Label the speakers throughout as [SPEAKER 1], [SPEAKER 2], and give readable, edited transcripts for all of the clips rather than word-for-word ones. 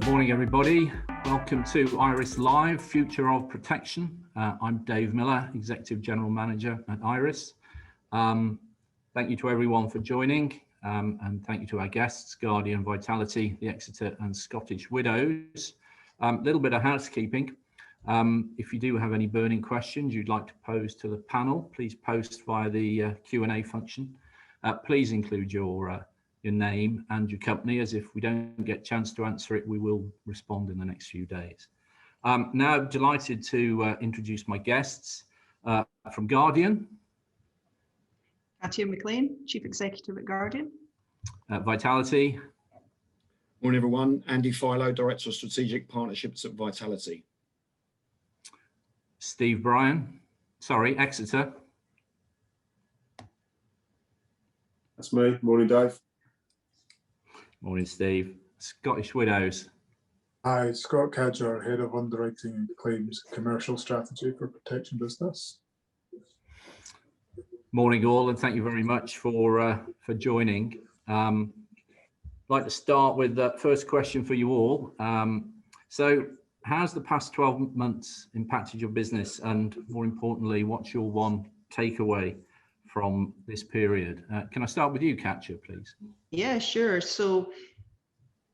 [SPEAKER 1] Good morning, everybody. Welcome to Iress Live, Future of Protection. I'm Dave Miller, Executive General Manager at Iress. Thank you to everyone for joining, and thank you to our guests, Guardian, Vitality, the Exeter and Scottish Widows. A little bit of housekeeping. If you do have any burning questions you'd like to pose to the panel, please post via the Q&A function. Please include your name and your company, as if we don't get a chance to answer it, we will respond in the next few days. Now, delighted to introduce my guests from Guardian.
[SPEAKER 2] Katya MacLean, Chief Executive at Guardian.
[SPEAKER 1] Vitality.
[SPEAKER 3] Morning, everyone. Andy Philo, Director of Strategic Partnerships at Vitality.
[SPEAKER 1] Steve Bryan. Sorry, Exeter.
[SPEAKER 4] That's me. Morning, Dave.
[SPEAKER 1] Morning, Steve. Scottish Widows.
[SPEAKER 5] Hi, Scott Cadger, Head of Underwriting and Claims Commercial Strategy for Protection Business.
[SPEAKER 1] Morning, all, and thank you very much for joining. I'd like to start with the first question for you all. So, how's the past 12 months impacted your business, and more importantly, what's your one takeaway from this period? Can I start with you, Katya, please?
[SPEAKER 2] Yeah, sure. So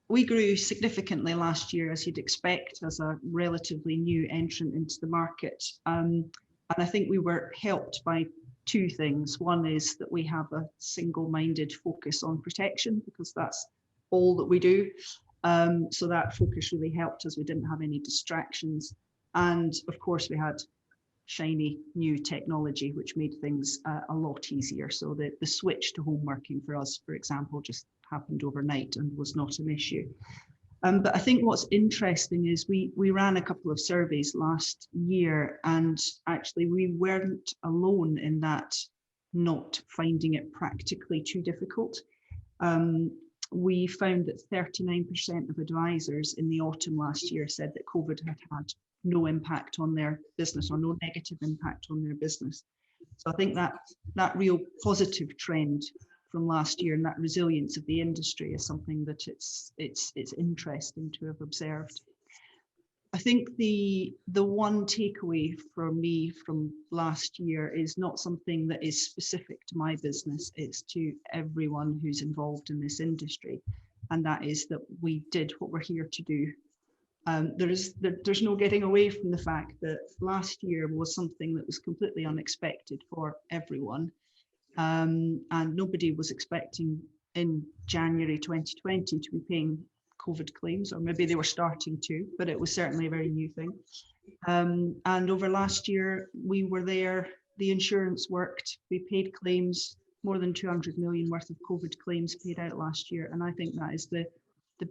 [SPEAKER 2] we grew significantly last year, as you'd expect, as a relatively new entrant into the market. And I think we were helped by two things. One is that we have a single-minded focus on protection, because that's all that we do. So that focus really helped us. We didn't have any distractions. And of course, we had shiny new technology, which made things a lot easier. So the switch to home working for us, for example, just happened overnight and was not an issue. But I think what's interesting is we ran a couple of surveys last year, and actually we weren't alone in that, not finding it practically too difficult. We found that 39% of advisors in the autumn last year said that COVID had no impact on their business, or no negative impact on their business. So I think that real positive trend from last year and that resilience of the industry is something that it's interesting to have observed. I think the one takeaway for me from last year is not something that is specific to my business, it's to everyone who's involved in this industry. And that is that we did what we're here to do. There's no getting away from the fact that last year was something that was completely unexpected for everyone. And nobody was expecting in January 2020 to be paying COVID claims, or maybe they were starting to, but it was certainly a very new thing. And over last year, we were there, the insurance worked, we paid claims, more than 200 million worth of COVID claims paid out last year. And I think that is the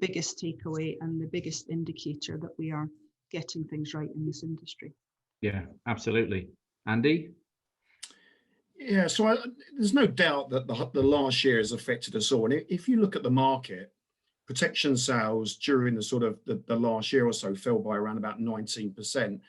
[SPEAKER 2] biggest takeaway and the biggest indicator that we are getting things right in this industry.
[SPEAKER 1] Yeah, absolutely. Andy?
[SPEAKER 3] Yeah, so there's no doubt that the last year has affected us all. And if you look at the market, protection sales during the sort of the last year or so fell by around about 19%.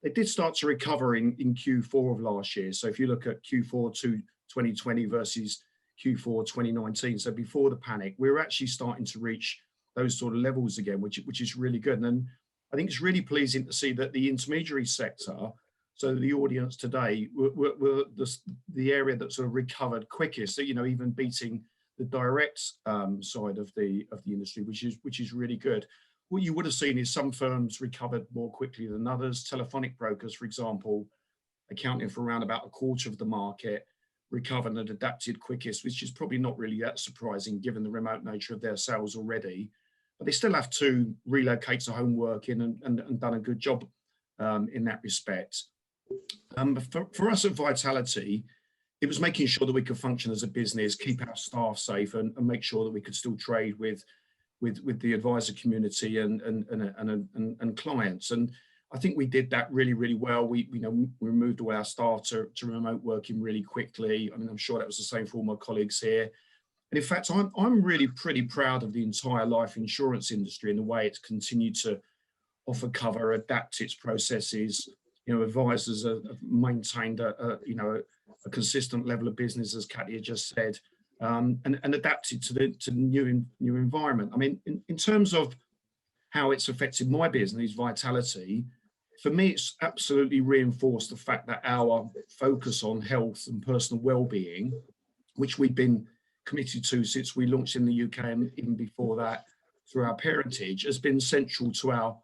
[SPEAKER 3] They did start to recover in Q4 of last year. So if you look at Q4 2020 versus Q4 2019, so before the panic, we were actually starting to reach those sort of levels again, which is really good. And then I think it's really pleasing to see that the intermediary sector, so the audience today, were the area that sort of recovered quickest. So, you know, even beating the direct side of the industry, which is really good. What you would have seen is some firms recovered more quickly than others. Telephonic brokers, for example, accounting for around about a quarter of the market, recovered and adapted quickest, which is probably not really that surprising given the remote nature of their sales already. But they still have to relocate to home working and done a good job in that respect. For us at Vitality, it was making sure that we could function as a business, keep our staff safe, and make sure that we could still trade with the advisor community and clients. And I think we did that really, really well. We moved all our staff to remote working really quickly. I mean, I'm sure that was the same for all my colleagues here. And in fact, I'm really pretty proud of the entire life insurance industry and the way it's continued to offer cover, adapt its processes. You know, advisors have maintained a consistent level of business, as Katya just said, and adapted to the new environment. I mean, in terms of how it's affected my business, Vitality, for me, it's absolutely reinforced the fact that our focus on health and personal well-being, which we've been committed to since we launched in the UK and even before that through our parentage, has been central to our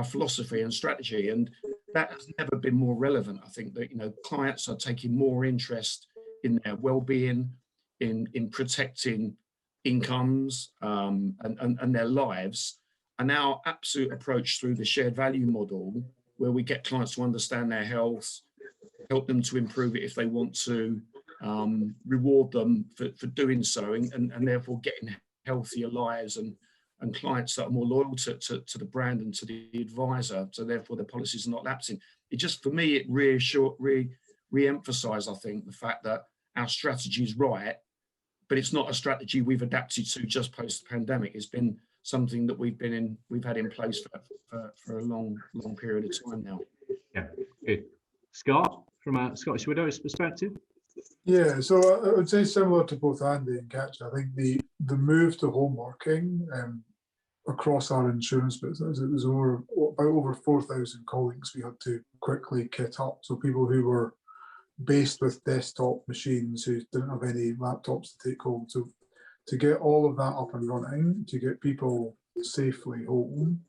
[SPEAKER 3] philosophy and strategy. And that has never been more relevant. I think that, clients are taking more interest in their well-being, in protecting incomes and their lives. And our absolute approach through the shared value model, where we get clients to understand their health, help them to improve it if they want to, reward them for doing so, and therefore getting healthier lives and clients that are more loyal to the brand and to the advisor, so therefore the policies are not lapsing. It just, for me, it re-emphasised, I think, the fact that our strategy is right, but it's not a strategy we've adapted to just post the pandemic. It's been something that we've had in place for a long period of time now.
[SPEAKER 1] Yeah, good. Scott, from a Scottish Widows perspective?
[SPEAKER 5] Yeah, so I would say similar to both Andy and Katya. I think the move to home working across our insurance business, it was about over 4,000 colleagues we had to quickly kit up. So people who were based with desktop machines who didn't have any laptops to take home. So to get all of that up and running, to get people safely home,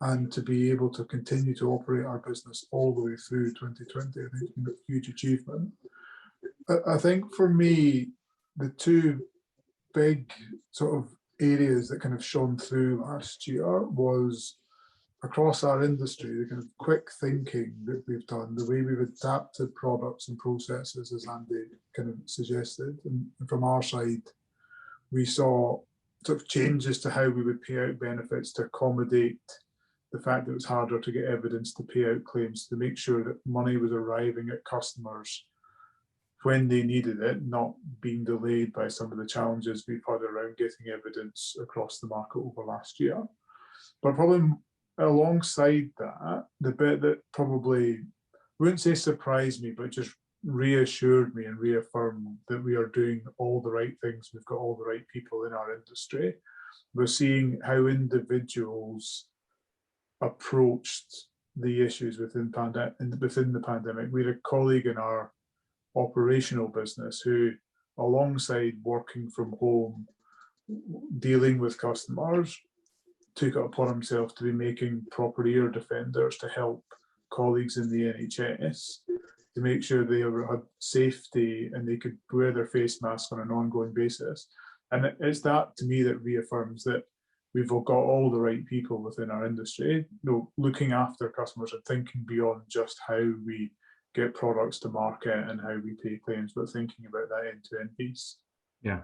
[SPEAKER 5] and to be able to continue to operate our business all the way through 2020, I think it's been a huge achievement. I think for me, the two big sort of areas that kind of shone through last year was across our industry, the kind of quick thinking that we've done, the way we've adapted products and processes, as Andy kind of suggested. And from our side, we saw sort of changes to how we would pay out benefits to accommodate the fact that it was harder to get evidence to pay out claims, to make sure that money was arriving at customers when they needed it, not being delayed by some of the challenges we've had around getting evidence across the market over last year. But probably alongside that, the bit that probably, I wouldn't say surprised me, but just reassured me and reaffirmed that we are doing all the right things, we've got all the right people in our industry. We're seeing how individuals approached the issues within the pandemic. We had a colleague in our operational business who, alongside working from home, dealing with customers, took it upon himself to be making proper ear defenders to help colleagues in the NHS to make sure they had safety and they could wear their face mask on an ongoing basis. And it's that, to me, that reaffirms that we've got all the right people within our industry, looking after customers and thinking beyond just how we get products to market and how we pay claims, but thinking about that end-to-end piece.
[SPEAKER 1] Yeah.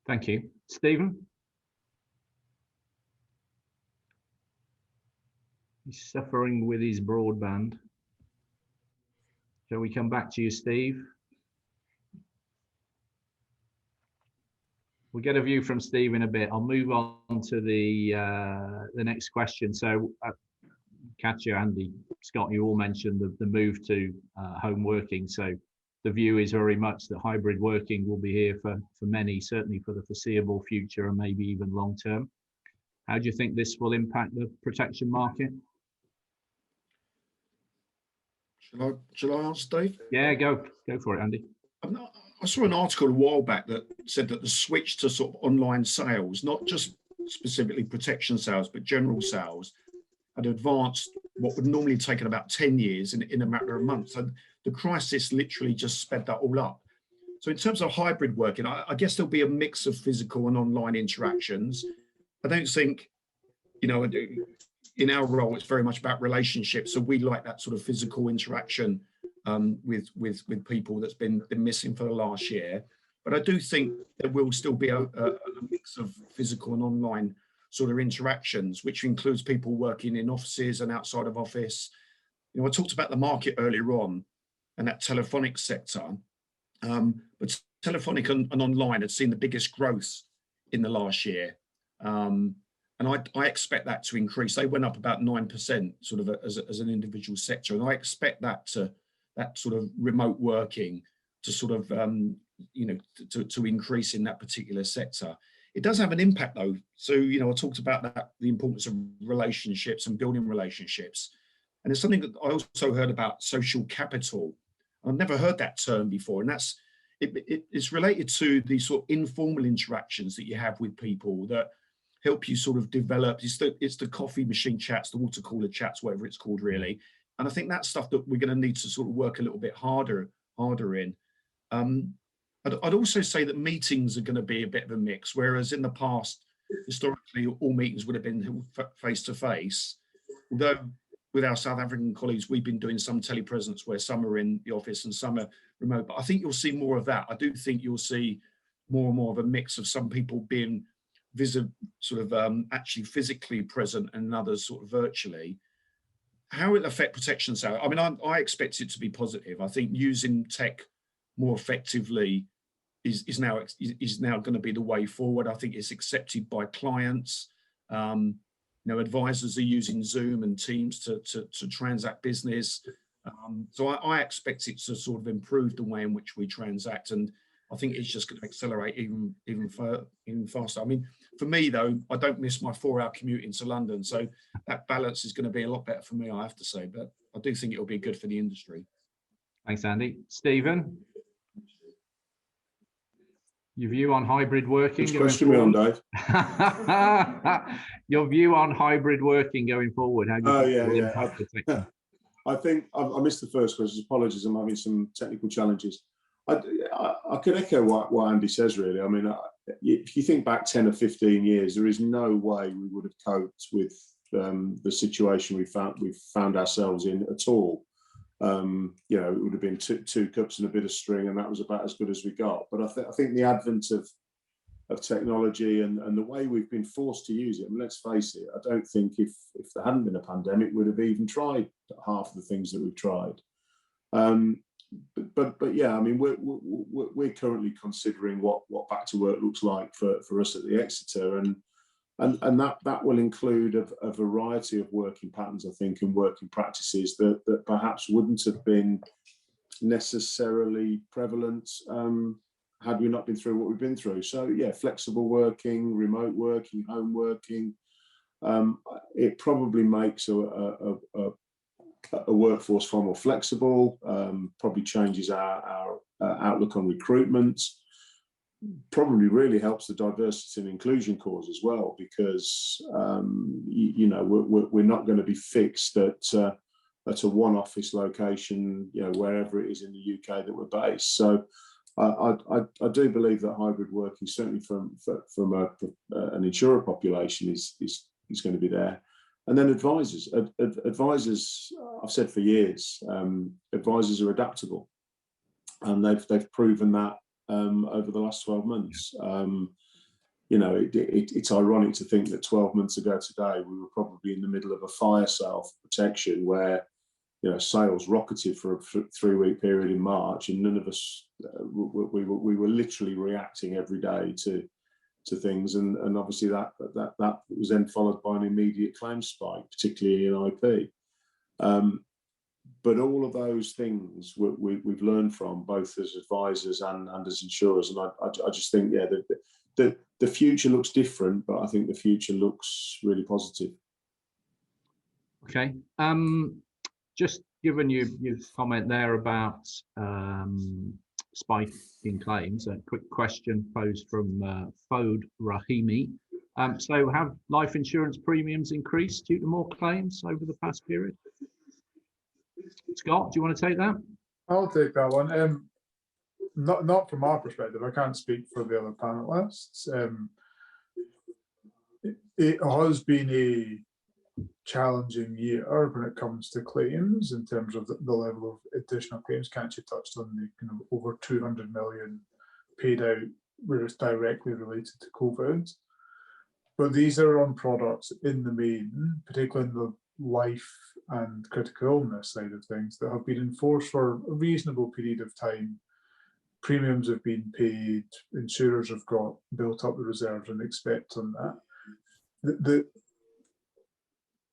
[SPEAKER 1] Thank you. Stephen? He's suffering with his broadband. Shall we come back to you, Steve? We'll get a view from Steve in a bit. I'll move on to the next question. So, Katya, Andy, Scott, you all mentioned the move to home working. So the view is very much that hybrid working will be here for many, certainly for the foreseeable future and maybe even long term. How do you think this will impact the protection market?
[SPEAKER 3] Shall I answer, Dave?
[SPEAKER 1] Yeah, go for it, Andy.
[SPEAKER 3] I saw an article a while back that said that the switch to sort of online sales, not just specifically protection sales, but general sales, had advanced what would normally have taken about 10 years in a matter of months. And the crisis literally just sped that all up. So in terms of hybrid working, I guess there'll be a mix of physical and online interactions. I don't think, in our role, it's very much about relationships. So we like that sort of physical interaction with people that's been missing for the last year. But I do think there will still be a mix of physical and online sort of interactions, which includes people working in offices and outside of office. I talked about the market earlier on and that telephonic sector, but telephonic and online had seen the biggest growth in the last year. And I expect that to increase. They went up about 9% sort of as an individual sector. And I expect that sort of remote working to sort of, to increase in that particular sector. It does have an impact though. So, you know, I talked about that, the importance of relationships and building relationships. And there's something that I also heard about social capital. I've never heard that term before. And that's, it's related to the sort of informal interactions that you have with people that help you sort of develop. It's the coffee machine chats, the water cooler chats, whatever it's called really. And I think that's stuff that we're going to need to sort of work a little bit harder in. I'd also say that meetings are going to be a bit of a mix, whereas in the past, historically, all meetings would have been face-to-face. Although with our South African colleagues, we've been doing some telepresence where some are in the office and some are remote. But I think you'll see more of that. I do think you'll see more and more of a mix of some people being actually physically present and others sort of virtually. How it affect protection sales? I mean, I expect it to be positive. I think using tech more effectively is now going to be the way forward. I think it's accepted by clients. You know, advisors are using Zoom and Teams to transact business. So I expect it to sort of improve the way in which we transact, and I think it's just going to accelerate even faster. I mean, for me though, I don't miss my 4-hour commute into London, so that balance is going to be a lot better for me, I have to say. But I do think it'll be good for the industry.
[SPEAKER 1] Thanks, Andy. Stephen, your view on hybrid working?
[SPEAKER 4] Which question are we on, Dave?
[SPEAKER 1] Your view on hybrid working going forward? How do you think it will impact protection?
[SPEAKER 4] I think I missed the first question. Apologies, I'm having some technical challenges. I could echo what Andy says, really. I mean, if you think back 10 or 15 years, there is no way we would have coped with the situation we found ourselves in at all. You know, it would have been two cups and a bit of string, and that was about as good as we got. But I think the advent of technology and the way we've been forced to use it, I mean, let's face it, I don't think if there hadn't been a pandemic, we'd have even tried half of the things that we've tried. But yeah, I mean, we're currently considering what back to work looks like for us at the Exeter, and that will include a variety of working patterns, I think, and working practices that perhaps wouldn't have been necessarily prevalent had we not been through what we've been through. So yeah, flexible working, remote working, home working, it probably makes a workforce far more flexible, probably changes our outlook on recruitment, probably really helps the diversity and inclusion cause as well, because you know, we're not going to be fixed at a one office location, you know, wherever it is in the UK that we're based. So I do believe that hybrid working, certainly from an insurer population, is going to be there. And then advisors, I've said for years, advisors are adaptable, and they've proven that over the last 12 months. You know, it's ironic to think that 12 months ago today, we were probably in the middle of a fire sale for protection where, you know, sales rocketed for a 3-week period in March, and none of us, we were literally reacting every day to things, and obviously that was then followed by an immediate claim spike, particularly in IP. But all of those things we've learned from, both as advisors and as insurers, and I just think, yeah, the future looks different, but I think the future looks really positive.
[SPEAKER 1] Okay, just given your comment there about spike in claims, a quick question posed from Fode Rahimi. So have life insurance premiums increased due to more claims over the past period? Scott, do you want to take that?
[SPEAKER 5] I'll take that one. Not from our perspective. I can't speak for the other panelists. It has been a challenging year when it comes to claims in terms of the level of additional claims. Katya touched on the over 200 million paid out where it's directly related to COVID. But these are on products in the main, particularly in the life and critical illness side of things, that have been enforced for a reasonable period of time. Premiums have been paid, insurers have got built up the reserves and expect on that.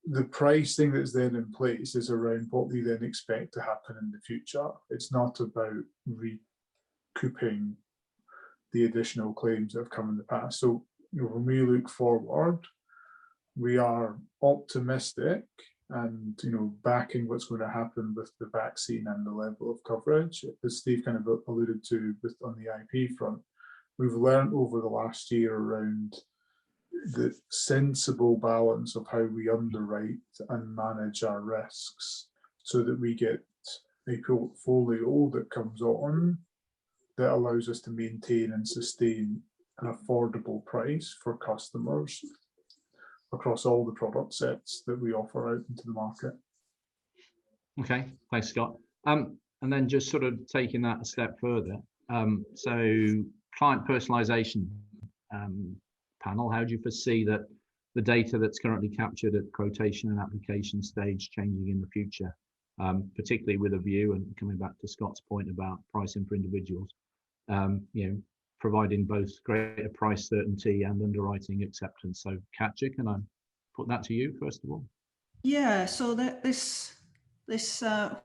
[SPEAKER 5] The pricing that's then in place is around what we then expect to happen in the future. It's not about recouping the additional claims that have come in the past. So when we look forward, we are optimistic and backing what's going to happen with the vaccine and the level of coverage. As Steve kind of alluded to on the IP front, we've learned over the last year around the sensible balance of how we underwrite and manage our risks so that we get a portfolio that comes on that allows us to maintain and sustain an affordable price for customers across all the product sets that we offer out into the market.
[SPEAKER 1] Okay, thanks, Scott. And then just sort of taking that a step further. So client personalization panel, how do you foresee that the data that's currently captured at quotation and application stage changing in the future, particularly with a view, and coming back to Scott's point about pricing for individuals, providing both greater price certainty and underwriting acceptance? So Katya, can I put that to you first of all?
[SPEAKER 2] Yeah, so that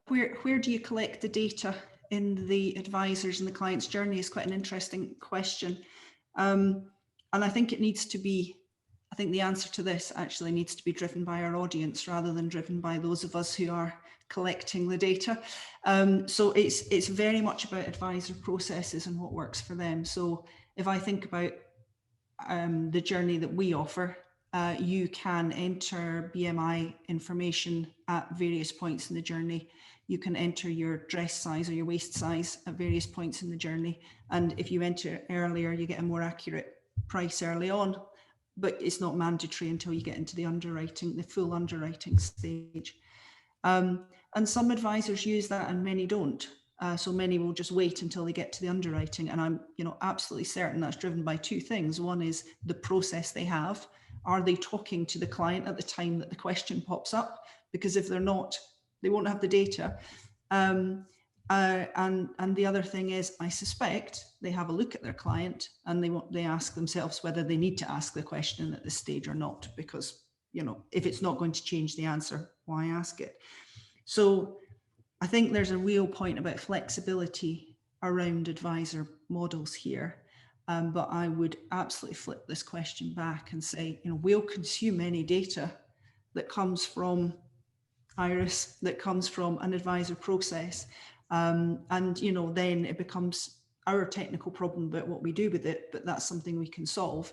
[SPEAKER 2] where do you collect the data in the advisors and the client's journey is quite an interesting question. And I think it needs to be, I think the answer to this actually needs to be driven by our audience rather than driven by those of us who are collecting the data. So it's very much about advisor processes and what works for them. So if I think about the journey that we offer, you can enter BMI information at various points in the journey. You can enter your dress size or your waist size at various points in the journey. And if you enter earlier, you get a more accurate price early on, but it's not mandatory until you get into the underwriting, the full underwriting stage. And some advisors use that and many don't. So many will just wait until they get to the underwriting. And I'm absolutely certain that's driven by two things. One is the process they have. Are they talking to the client at the time that the question pops up? Because if they're not, they won't have the data. And the other thing is, I suspect they have a look at their client and they ask themselves whether they need to ask the question at this stage or not, because if it's not going to change the answer, why ask it? So I think there's a real point about flexibility around advisor models here. But I would absolutely flip this question back and say, we'll consume any data that comes from Iress, that comes from an advisor process. And then it becomes our technical problem about what we do with it, but that's something we can solve.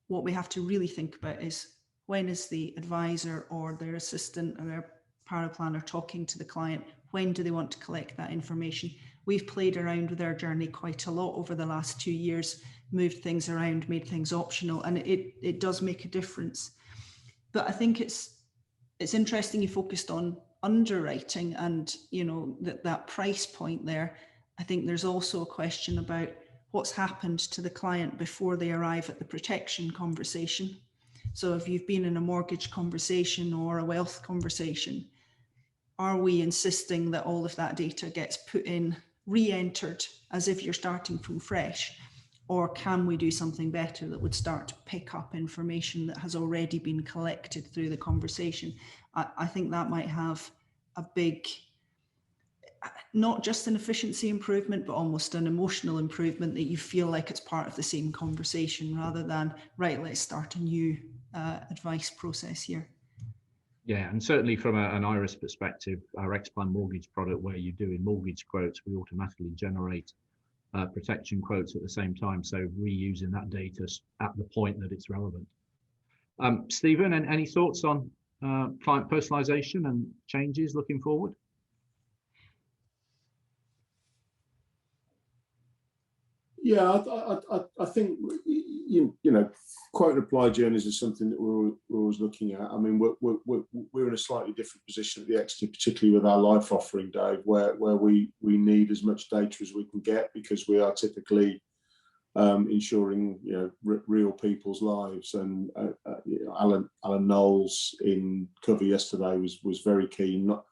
[SPEAKER 2] What we have to really think about is, when is the advisor or their assistant or their paraplanner talking to the client? When do they want to collect that information? We've played around with our journey quite a lot over the last 2 years, moved things around, made things optional, and it does make a difference. But I think it's interesting you focused on underwriting and that price point there. I think there's also a question about what's happened to the client before they arrive at the protection conversation. So if you've been in a mortgage conversation or a wealth conversation, are we insisting that all of that data gets put in, re-entered as if you're starting from fresh? Or can we do something better that would start to pick up information that has already been collected through the conversation? I think that might have a big, not just an efficiency improvement, but almost an emotional improvement, that you feel like it's part of the same conversation rather than, right, let's start a new advice process here.
[SPEAKER 1] Yeah, and certainly from an Iress perspective, our X-Plan mortgage product, where you're doing mortgage quotes, we automatically generate protection quotes at the same time. So reusing that data at the point that it's relevant. Stephen, any thoughts on client personalization and changes looking forward?
[SPEAKER 4] Yeah, I think quote and apply journeys is something that we're always looking at. I mean, we're in a slightly different position at the Exeter, particularly with our life offering, Dave, where we need as much data as we can get, because we are typically ensuring real people's lives. And Alan Knowles in cover yesterday was very keen. Not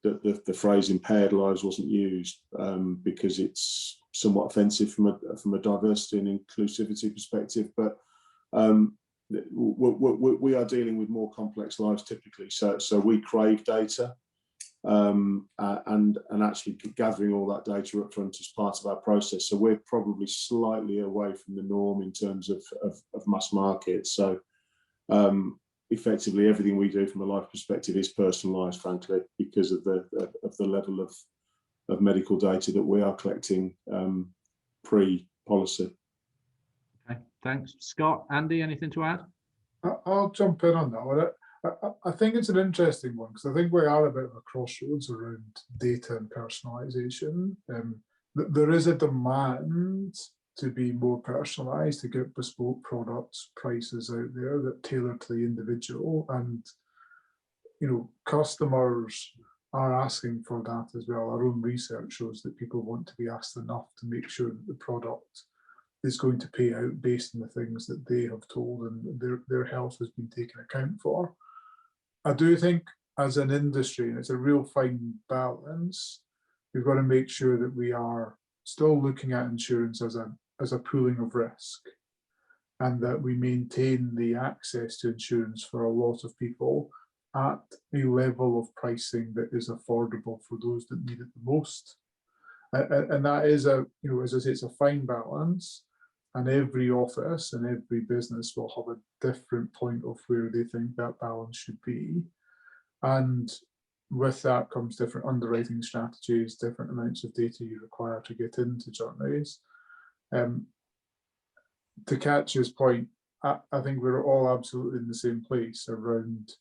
[SPEAKER 4] that the phrase "impaired lives" wasn't used because it's somewhat offensive from a diversity and inclusivity perspective, but we are dealing with more complex lives typically. So we crave data. and actually gathering all that data up front as part of our process. So we're probably slightly away from the norm in terms of mass market. So effectively everything we do from a life perspective is personalised, frankly, because of the level of medical data that we are collecting pre-policy.
[SPEAKER 1] Okay, thanks. Scott, Andy, anything to add?
[SPEAKER 5] I'll jump in on that one. I think it's an interesting one because I think we are a bit of a crossroads around data and personalisation. There is a demand to be more personalised, to get bespoke products, prices out there that tailor to the individual, and customers are asking for that as well. Our own research shows that people want to be asked enough to make sure that the product is going to pay out based on the things that they have told and their health has been taken account for. I do think as an industry, and it's a real fine balance, we've got to make sure that we are still looking at insurance as a pooling of risk, and that we maintain the access to insurance for a lot of people at a level of pricing that is affordable for those that need it the most. And that is as I say, it's a fine balance, and every office and every business will have a different point of where they think that balance should be. And with that comes different underwriting strategies, different amounts of data you require to get into journeys. To Katya's point, I think we're all absolutely in the same place around,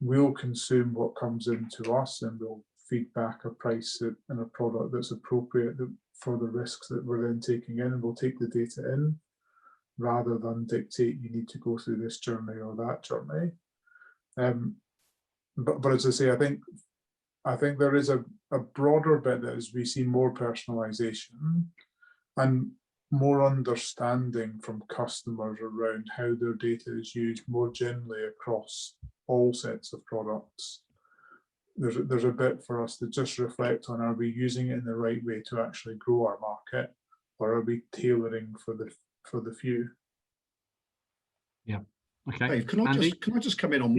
[SPEAKER 5] we'll consume what comes into us and we'll feed back a price and a product that's appropriate for the risks that we're then taking in, and we'll take the data in rather than dictate you need to go through this journey or that journey. But as I say, I think there is a broader bit that as we see more personalisation and more understanding from customers around how their data is used more generally across all sets of products, there's a bit for us to just reflect on, are we using it in the right way to actually grow our market, or are we tailoring for the few?
[SPEAKER 1] Yeah. Okay.
[SPEAKER 3] Dave, can I just come in on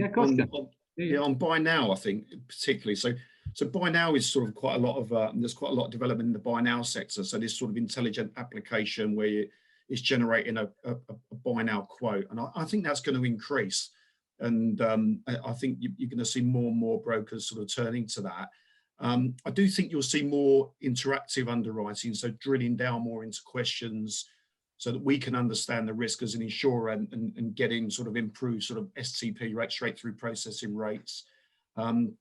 [SPEAKER 3] buy now? I think particularly so buy now is sort of quite a lot of there's quite a lot of development in the buy now sector. So this sort of intelligent application where it's generating a buy now quote, and I think that's going to increase. And I think you're going to see more and more brokers sort of turning to that. I do think you'll see more interactive underwriting, so drilling down more into questions so that we can understand the risk as an insurer and getting sort of improved sort of STP rates, straight through processing rates. In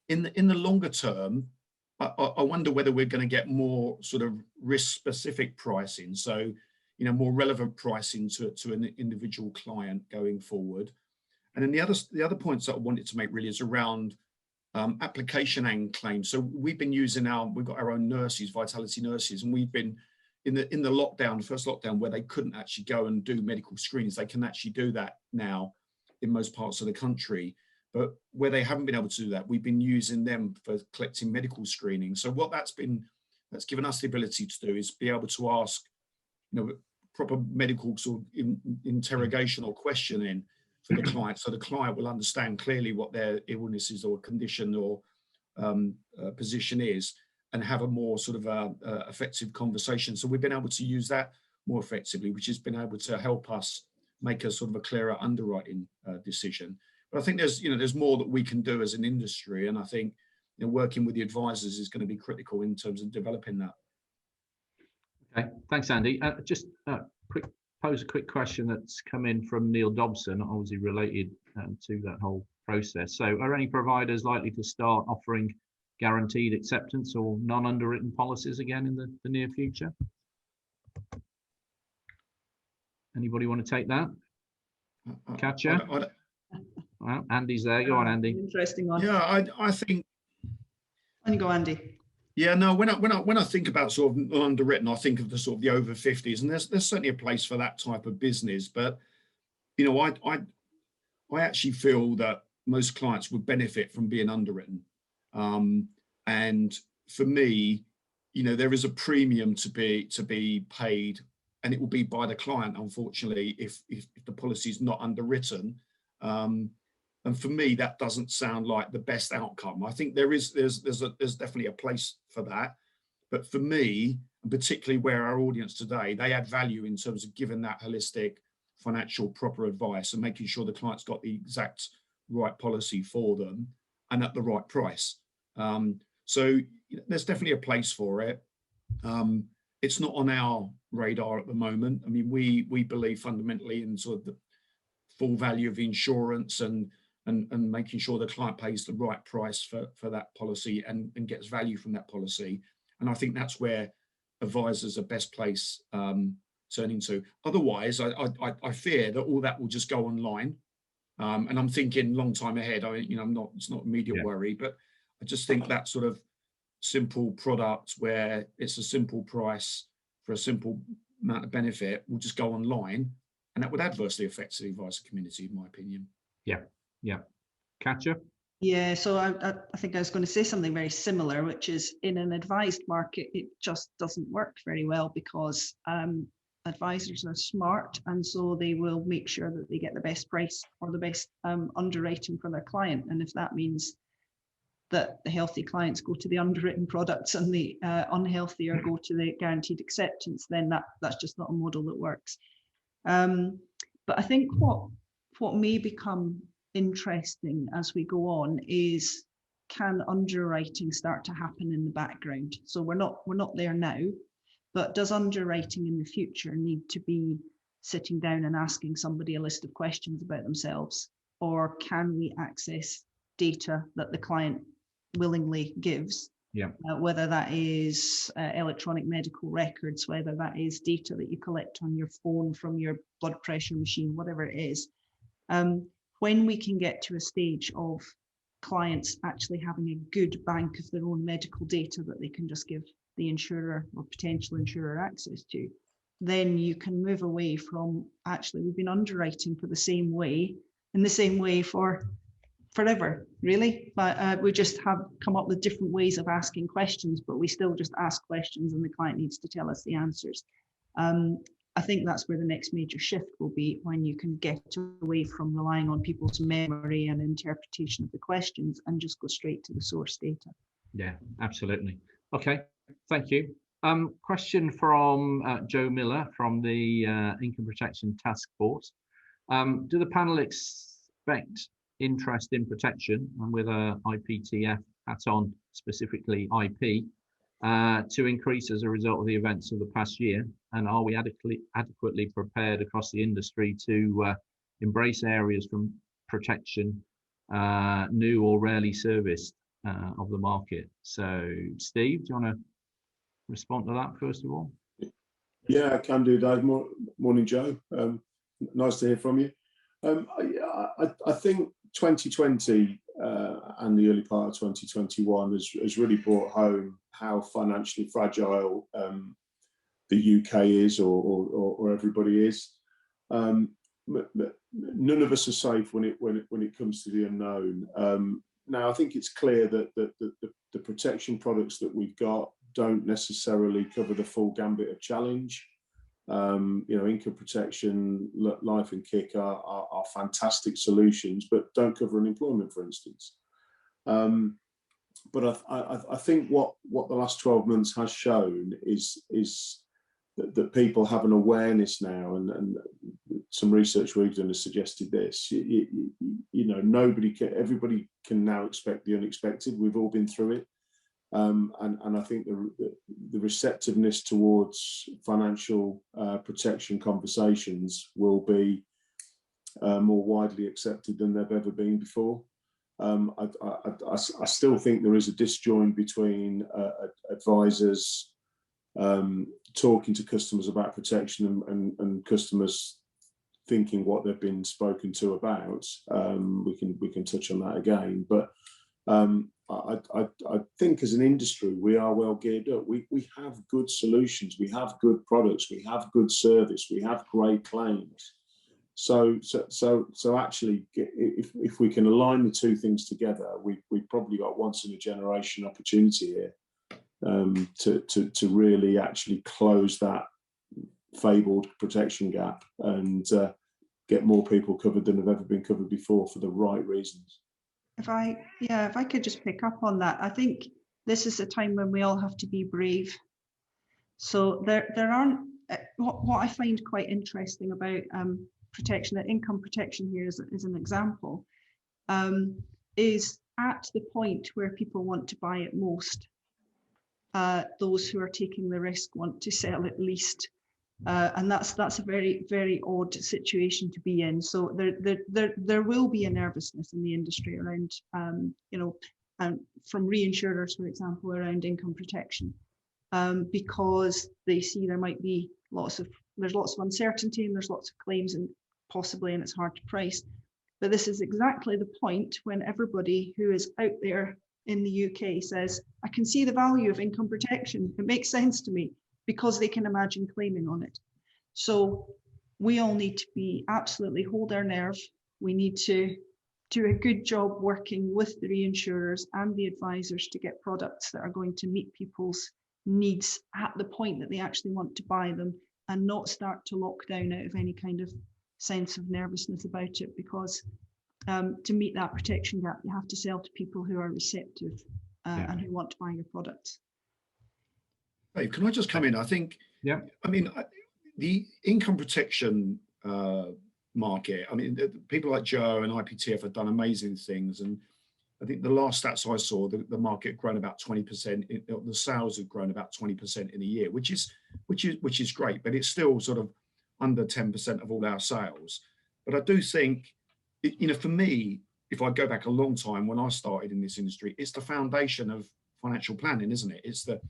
[SPEAKER 3] the longer term, I wonder whether we're going to get more sort of risk-specific pricing, so more relevant pricing to an individual client going forward. And then the other points that I wanted to make really is around application and claims. So we've been using we've got our own nurses, Vitality nurses, and we've been in the lockdown, the first lockdown, where they couldn't actually go and do medical screenings. They can actually do that now in most parts of the country. But where they haven't been able to do that, we've been using them for collecting medical screening. So what that's given us the ability to do is be able to ask, proper medical sort of interrogation or questioning for the client, so the client will understand clearly what their illness is or condition or position is, and have a more sort of effective conversation. So we've been able to use that more effectively, which has been able to help us make a sort of a clearer underwriting decision. But I think there's more that we can do as an industry, and I think working with the advisors is going to be critical in terms of developing that.
[SPEAKER 1] Okay, thanks, Andy. Just pose a quick question that's come in from Neil Dobson, obviously related to that whole process. So, are any providers likely to start offering guaranteed acceptance or non-underwritten policies again in the near future? Anybody want to take that? Katya? Well, Andy's there. Go on, Andy.
[SPEAKER 2] Interesting one.
[SPEAKER 3] Yeah, I think.
[SPEAKER 2] On you go, Andy.
[SPEAKER 3] Yeah, no. When I think about sort of underwritten, I think of the sort of the over 50s, and there's certainly a place for that type of business. But I actually feel that most clients would benefit from being underwritten. And for me, there is a premium to be paid, and it will be by the client, unfortunately, if the policy is not underwritten. And for me, that doesn't sound like the best outcome. I think there's definitely a place for that. But for me, and particularly where our audience today, they add value in terms of giving that holistic, financial, proper advice and making sure the client's got the exact right policy for them and at the right price. So there's definitely a place for it. It's not on our radar at the moment. I mean, we believe fundamentally in sort of the full value of insurance and making sure the client pays the right price for that policy and gets value from that policy. And I think that's where advisors are best placed turning to. Otherwise, I fear that all that will just go online. And I'm thinking long time ahead. It's not immediate worry, but I just think that sort of simple product where it's a simple price for a simple amount of benefit will just go online, and that would adversely affect the advisor community, in my opinion.
[SPEAKER 1] Yeah. Katya?
[SPEAKER 2] Yeah, so I think I was going to say something very similar, which is in an advised market, it just doesn't work very well because advisors are smart, and so they will make sure that they get the best price or the best underwriting for their client. And if that means that the healthy clients go to the underwritten products and the unhealthier go to the guaranteed acceptance, then that's just not a model that works. But I think what may become interesting as we go on is, can underwriting start to happen in the background? So we're not there now, but does underwriting in the future need to be sitting down and asking somebody a list of questions about themselves, or can we access data that the client willingly gives? Whether that is electronic medical records, whether that is data that you collect on your phone from your blood pressure machine, whatever it is. When we can get to a stage of clients actually having a good bank of their own medical data that they can just give the insurer or potential insurer access to, then you can move away from, actually, we've been underwriting in the same way for forever, really. But we just have come up with different ways of asking questions, but we still just ask questions and the client needs to tell us the answers. I think that's where the next major shift will be, when you can get away from relying on people's memory and interpretation of the questions and just go straight to the source data.
[SPEAKER 1] Yeah, absolutely. Okay, thank you. Question from Joe Miller from the Income Protection Task Force. Do the panel expect interest in protection, and with a IPTF hat on, specifically IP, to increase as a result of the events of the past year? And are we adequately prepared across the industry to embrace areas from protection, new or rarely serviced of the market? So, Steve, do you want to respond to that first of all?
[SPEAKER 4] Yeah, I can do, Dave. Morning, Joe. Nice to hear from you. I think 2020 and the early part of 2021 has really brought home how financially fragile the UK is, or everybody is. None of us are safe when it comes to the unknown. Now, I think it's clear that the protection products that we've got don't necessarily cover the full gambit of challenge. Income protection, life and kick are fantastic solutions, but don't cover unemployment, for instance. But I think what the last 12 months has shown is that people have an awareness now, and some research we've done has suggested this. Everybody can now expect the unexpected. We've all been through it. And I think the receptiveness towards financial protection conversations will be more widely accepted than they've ever been before. I still think there is a disjoint between advisors talking to customers about protection and customers thinking what they've been spoken to about. We can touch on that again, but I think as an industry we are well geared up. We have good solutions, we have good products, we have good service, we have great claims. So actually, if we can align the two things together, we've probably got once in a generation opportunity here to really actually close that fabled protection gap. And get more people covered than have ever been covered before for the right reasons.
[SPEAKER 2] If I could just pick up on that, I think this is a time when we all have to be brave. So there aren't, what I find quite interesting about protection, income protection here is an example, is at the point where people want to buy it most, those who are taking the risk want to sell it least. And that's a very, very odd situation to be in. So there will be a nervousness in the industry around, from reinsurers, for example, around income protection, because they see there might be there's lots of uncertainty and there's lots of claims and it's hard to price. But this is exactly the point when everybody who is out there in the UK says, I can see the value of income protection. It makes sense to me, because they can imagine claiming on it. So we all need to be absolutely hold our nerve. We need to do a good job working with the reinsurers and the advisors to get products that are going to meet people's needs at the point that they actually want to buy them, and not start to lock down out of any kind of sense of nervousness about it, because to meet that protection gap, you have to sell to people who are receptive and who want to buy your products.
[SPEAKER 3] Dave, can I just come in? I think,
[SPEAKER 1] yeah.
[SPEAKER 3] I mean, the income protection market, I mean, people like Joe and IPTF have done amazing things. And I think the last stats I saw, the market had grown about 20%. The sales have grown about 20% in a year, which is great, but it's still sort of under 10% of all our sales. But I do think, for me, if I go back a long time when I started in this industry, it's the foundation of financial planning, isn't it?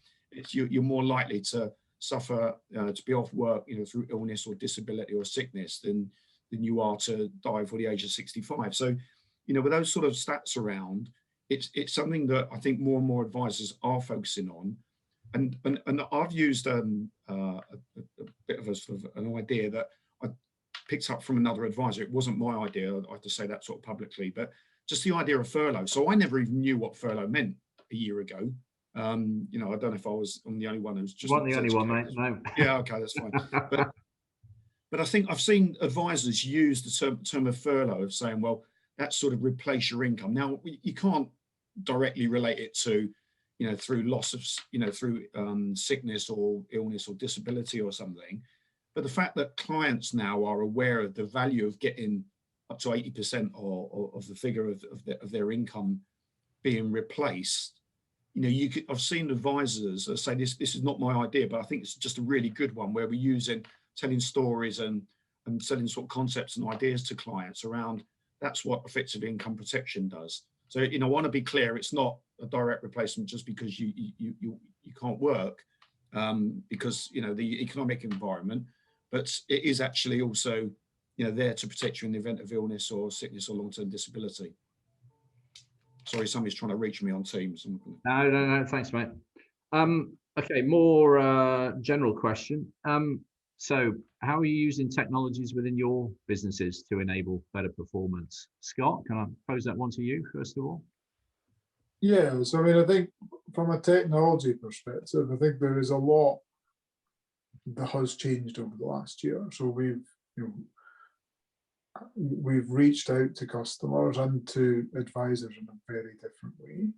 [SPEAKER 3] You're more likely to suffer, to be off work, through illness or disability or sickness than you are to die before the age of 65. So, with those sort of stats around, it's something that I think more and more advisors are focusing on. And I've used a bit of a sort of an idea that I picked up from another advisor. It wasn't my idea, I have to say that sort of publicly, but just the idea of furlough. So I never even knew what furlough meant a year ago. I don't know if I'm the only one who's just.
[SPEAKER 1] You weren't the only one, mate. No.
[SPEAKER 3] Yeah, okay, that's fine. But I think I've seen advisors use the term of furlough of saying, well, that's sort of replace your income. Now, you can't directly relate it to, through loss of, through sickness or illness or disability or something. But the fact that clients now are aware of the value of getting up to 80% of the figure of their income being replaced, I've seen advisors say this is not my idea, but I think it's just a really good one where we're telling stories and selling sort of concepts and ideas to clients around that's what effective income protection does. So, I want to be clear, it's not a direct replacement just because you can't work because, the economic environment, but it is actually also, there to protect you in the event of illness or sickness or long-term disability. Sorry, somebody's trying to reach me on Teams.
[SPEAKER 1] No, thanks, mate. Okay, more general question. So how are you using technologies within your businesses to enable better performance? Scott, can I pose that one to you, first of all?
[SPEAKER 5] Yeah, so I mean, I think from a technology perspective, I think there is a lot that has changed over the last year. So we've reached out to customers and to advisors in a very different way.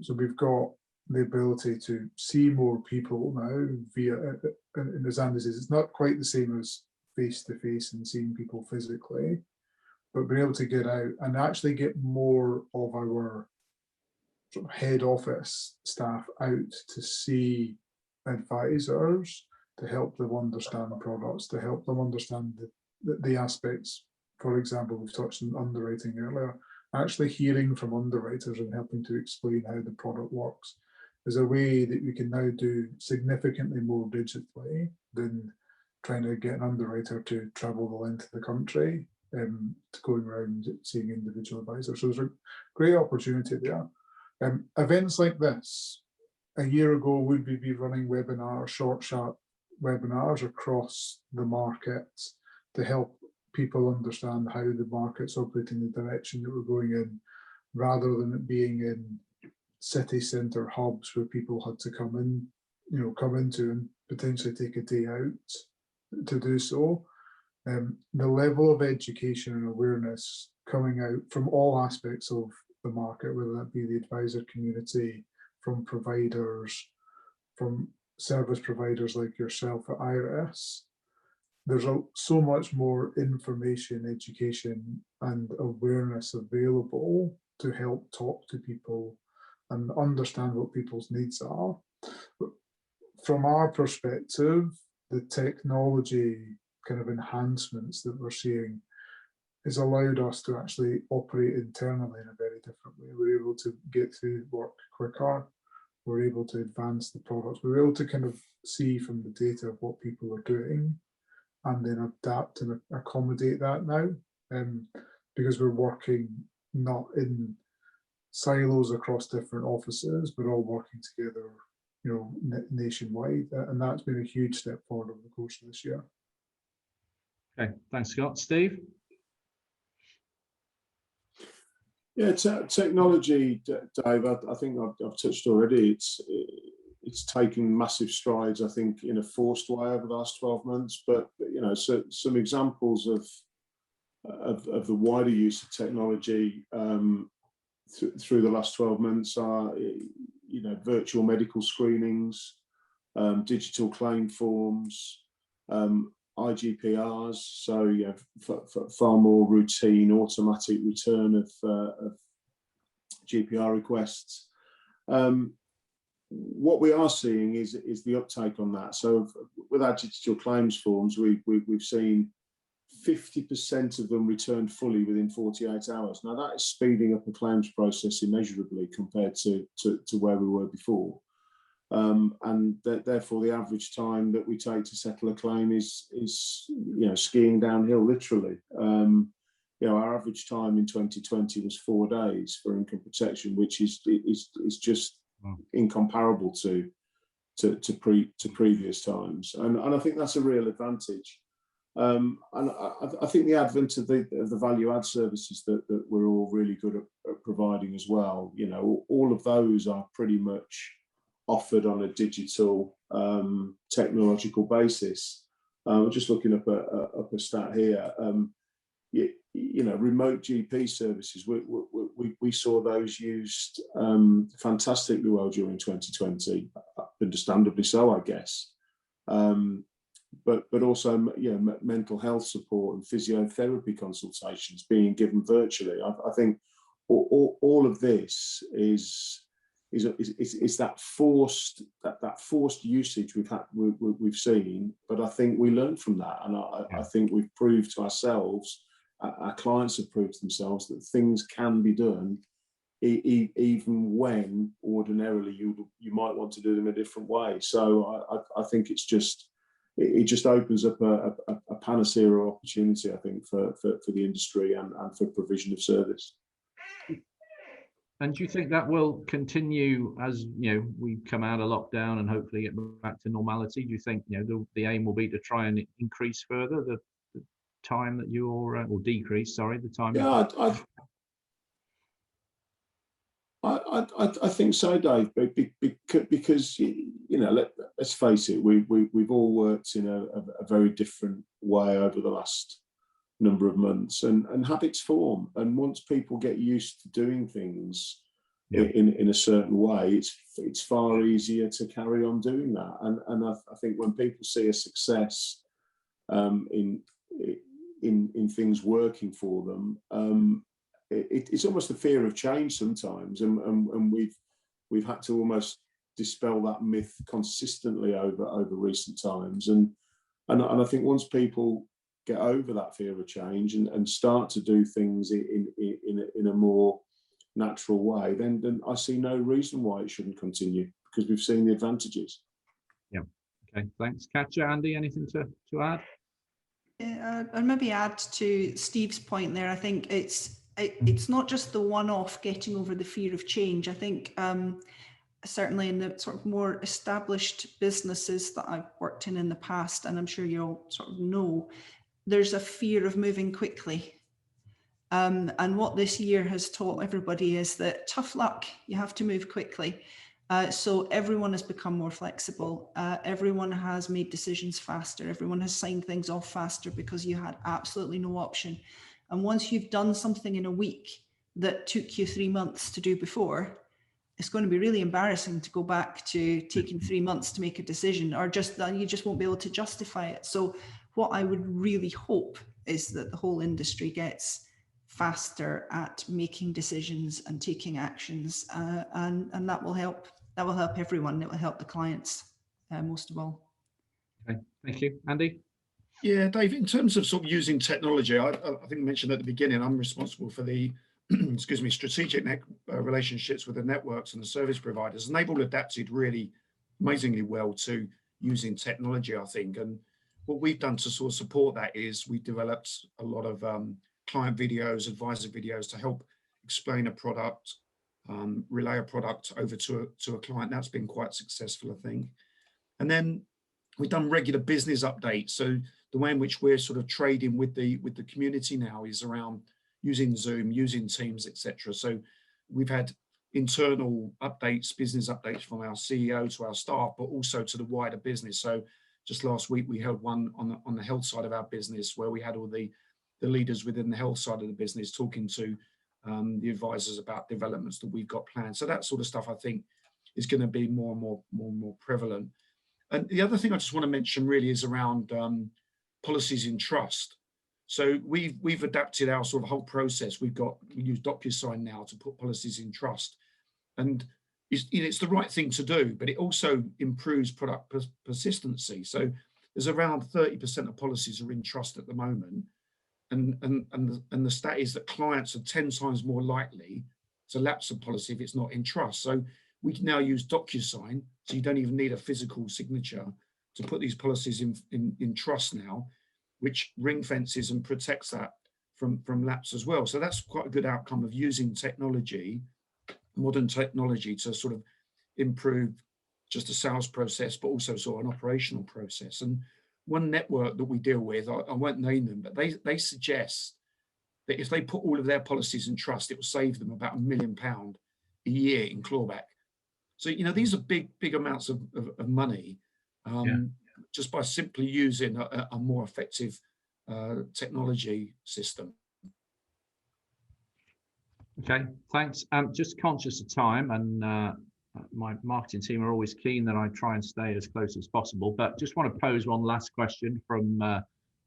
[SPEAKER 5] So we've got the ability to see more people now via, and as Andy says, it's not quite the same as face-to-face and seeing people physically, but being able to get out and actually get more of our sort of head office staff out to see advisors, to help them understand products, to help them understand the aspects. For example, we've touched on underwriting earlier, actually hearing from underwriters and helping to explain how the product works is a way that we can now do significantly more digitally than trying to get an underwriter to travel the length of the country to going around seeing individual advisors. So there's a great opportunity there. Events like this, a year ago, would we be running webinars, short, sharp webinars across the market to help people understand how the market's operating, the direction that we're going in, rather than it being in city centre hubs where people had to come into and potentially take a day out to do so. the level of education and awareness coming out from all aspects of the market, whether that be the advisor community, from providers, from service providers like yourself at Iress, there's so much more information, education and awareness available to help talk to people and understand what people's needs are. But from our perspective, the technology kind of enhancements that we're seeing has allowed us to actually operate internally in a very different way. We're able to get through work quicker. We're able to advance the products. We're able to kind of see from the data of what people are doing and then adapt and accommodate that now, because we're working not in silos across different offices, but all working together, you know, nationwide, and that's been a huge step forward over the course of this year.
[SPEAKER 1] Okay, thanks, Scott. Steve?
[SPEAKER 4] Yeah, technology, Dave, I think I've touched already. It's taken massive strides, I think, in a forced way over the last 12 months. But you know, so some examples of the wider use of technology through the last 12 months are, you know, virtual medical screenings, digital claim forms, IGPRs, so yeah, far more routine automatic return of GPR requests. What we are seeing is the uptake on that. So with our digital claims forms, we've seen 50% of them returned fully within 48 hours. Now that is speeding up the claims process immeasurably compared to where we were before. And therefore the average time that we take to settle a claim is you know, skiing downhill literally. You know, our average time in 2020 was 4 days for income protection, which is just incomparable to previous times, and I think that's a real advantage. And I think the advent of the value add services that we're all really good at providing as well, you know, all of those are pretty much offered on a digital technological basis. I'm just looking up a stat here. You know, remote GP services, we saw those used fantastically well during 2020, understandably so, I guess. But also, you know, mental health support and physiotherapy consultations being given virtually. I think all of this is that forced usage we've seen, but I think we learned from that, and I think we've proved to ourselves, our clients have proved to themselves, that things can be done even when ordinarily you might want to do them a different way. So I think it just opens up a panacea opportunity, I think, for the industry and for provision of service.
[SPEAKER 1] And do you think that will continue as, you know, we come out of lockdown and hopefully get back to normality? Do you think, you know, the aim will be to try and increase further the time that you're, or decrease, sorry, the time?
[SPEAKER 4] Yeah, I think so, Dave, because, you know, let's face it, we've all worked in a very different way over the last number of months, and habits form, and once people get used to doing things in a certain way, it's far easier to carry on doing that. And I think when people see a success in things working for them, it's almost a fear of change sometimes, and we've had to almost dispel that myth consistently over recent times, and I think once people get over that fear of change and start to do things in a more natural way, then I see no reason why it shouldn't continue, because we've seen the advantages.
[SPEAKER 1] Yeah. Okay. Thanks, Katya. Andy, anything to add?
[SPEAKER 2] Yeah, I'd maybe add to Steve's point there. I think it's not just the one-off getting over the fear of change. I think certainly in the sort of more established businesses that I've worked in the past, and I'm sure you all sort of know, there's a fear of moving quickly. And what this year has taught everybody is that tough luck, you have to move quickly. So everyone has become more flexible. Everyone has made decisions faster. Everyone has signed things off faster because you had absolutely no option. And once you've done something in a week that took you 3 months to do before, it's going to be really embarrassing to go back to taking 3 months to make a decision, or just you just won't be able to justify it. So what I would really hope is that the whole industry gets faster at making decisions and taking actions, and that will help. That will help everyone. It will help the clients most of all.
[SPEAKER 1] Okay, thank you. Andy?
[SPEAKER 3] Yeah, Dave, in terms of sort of using technology, I think I mentioned at the beginning, I'm responsible for the, excuse me, strategic relationships with the networks and the service providers, and they've all adapted really amazingly well to using technology, I think. And what we've done to sort of support that is we developed a lot of client videos, advisor videos to help explain a product, relay a product over to a client. That's been quite successful, I think. And then we've done regular business updates. So the way in which we're sort of trading with the community now is around using Zoom, using Teams, etc. So we've had internal updates, business updates from our CEO to our staff, but also to the wider business. So just last week we held one on the health side of our business, where we had all the leaders within the health side of the business talking to the advisors about developments that we've got planned. So that sort of stuff, I think, is going to be more and more prevalent. And the other thing I just want to mention really is around policies in trust. So we've adapted our sort of whole process. We use DocuSign now to put policies in trust, and it's the right thing to do, but it also improves product persistency. So there's around 30% of policies are in trust at the moment, and the stat is that clients are 10 times more likely to lapse a policy if it's not in trust. So we can now use DocuSign, so you don't even need a physical signature to put these policies in trust now, which ring fences and protects that from lapse as well. So that's quite a good outcome of using technology, modern technology, to sort of improve just a sales process, but also sort of an operational process. And one network that we deal with, I won't name them, but they suggest that if they put all of their policies in trust, it will save them about £1 million a year in clawback. So, you know, these are big amounts of money, just by simply using a more effective technology system.
[SPEAKER 1] Okay, thanks. Just conscious of time, and my marketing team are always keen that I try and stay as close as possible, but just want to pose one last question from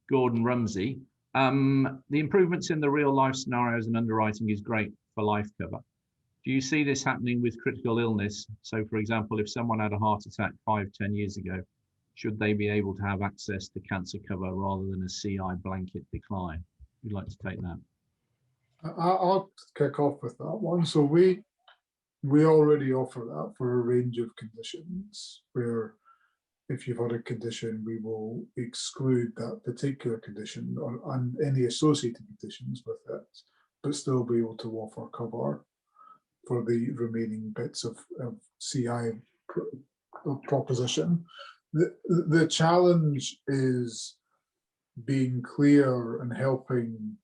[SPEAKER 1] Gordon Rumsey. The improvements in the real life scenarios and underwriting is great for life cover. Do you see this happening with critical illness? So, for example, if someone had a heart attack 5-10 years ago, should they be able to have access to cancer cover rather than a CI blanket decline? Would you like to take that?
[SPEAKER 5] I'll kick off with that one. So we already offer that for a range of conditions, where if you've had a condition, we will exclude that particular condition and any associated conditions with it, but still be able to offer cover for the remaining bits of CI proposition. The challenge is being clear and helping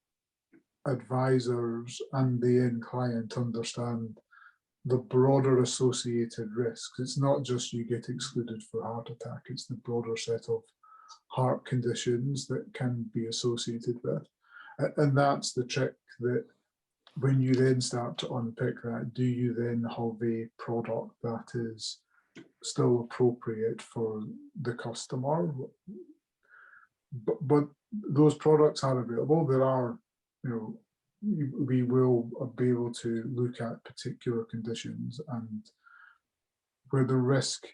[SPEAKER 5] advisors and the end client understand the broader associated risks. It's not just you get excluded for heart attack, it's the broader set of heart conditions that can be associated with. And that's the trick, that when you then start to unpick that, do you then have a product that is still appropriate for the customer? But those products are available. There are, you know, we will be able to look at particular conditions, and where the risk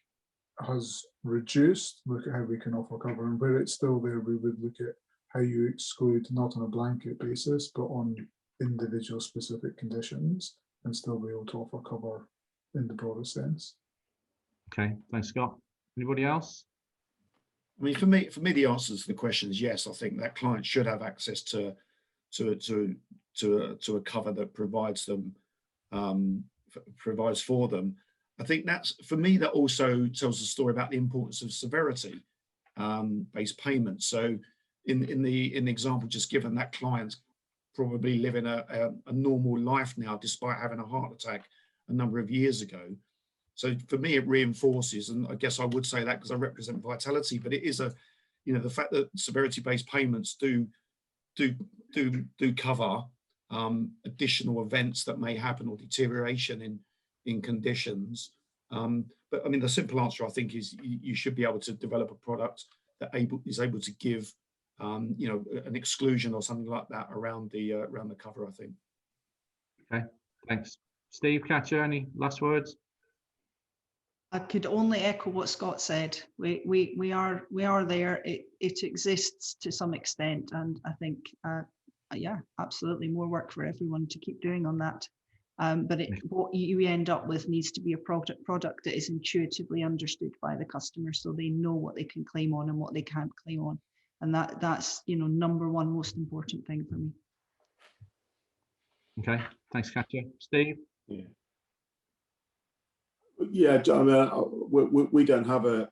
[SPEAKER 5] has reduced, look at how we can offer cover, and where it's still there, we would look at how you exclude, not on a blanket basis, but on individual specific conditions, and still be able to offer cover in the broader sense.
[SPEAKER 1] Okay, thanks, Scott. Anybody else?
[SPEAKER 3] I mean, for me, the answer to the question is yes. I think that client should have access to a cover that provides for them. I think that's, for me, that also tells a story about the importance of severity based payments. So in the example just given, that client's probably living a normal life now, despite having a heart attack a number of years ago. So for me, it reinforces, and I guess I would say that because I represent Vitality, but it is a, the fact that severity-based payments do cover additional events that may happen or deterioration in conditions. But I mean, the simple answer I think is you should be able to develop a product that is able to give an exclusion or something like that around the cover, I think.
[SPEAKER 1] Okay, thanks. Steve, Katya, any last words?
[SPEAKER 2] I could only echo what Scott said. We are there. It exists to some extent, and I think yeah, absolutely more work for everyone to keep doing on that. But what you end up with needs to be a product that is intuitively understood by the customer, so they know what they can claim on and what they can't claim on, and that's number one most important thing for me.
[SPEAKER 1] Okay, thanks, Katya. Steve?
[SPEAKER 4] Yeah, I mean, we don't have a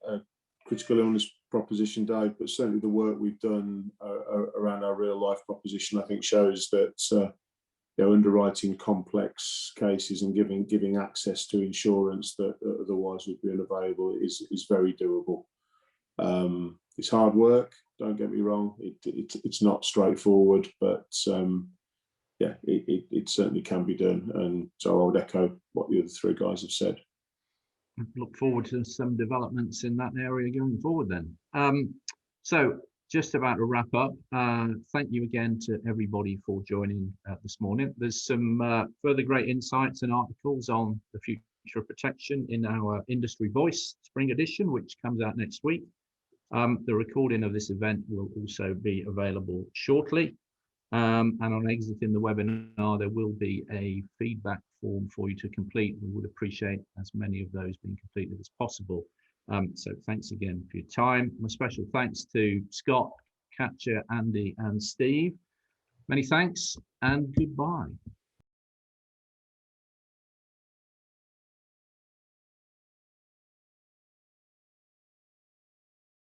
[SPEAKER 4] critical illness proposition, Dave, but certainly the work we've done around our real life proposition, I think, shows that underwriting complex cases and giving access to insurance that otherwise would be unavailable is very doable. It's hard work, don't get me wrong. It's not straightforward, but yeah, it certainly can be done. And so I would echo what the other three guys have said.
[SPEAKER 1] Look forward to some developments in that area going forward then. So just about to wrap up, thank you again to everybody for joining this morning. There's some further great insights and articles on the future of protection in our Industry Voice Spring Edition, which comes out next week. The recording of this event will also be available shortly. And on exiting the webinar, there will be a feedback form for you to complete. We would appreciate as many of those being completed as possible. So thanks again for your time. My special thanks to Scott, Katya, Andy, and Steve. Many thanks and goodbye.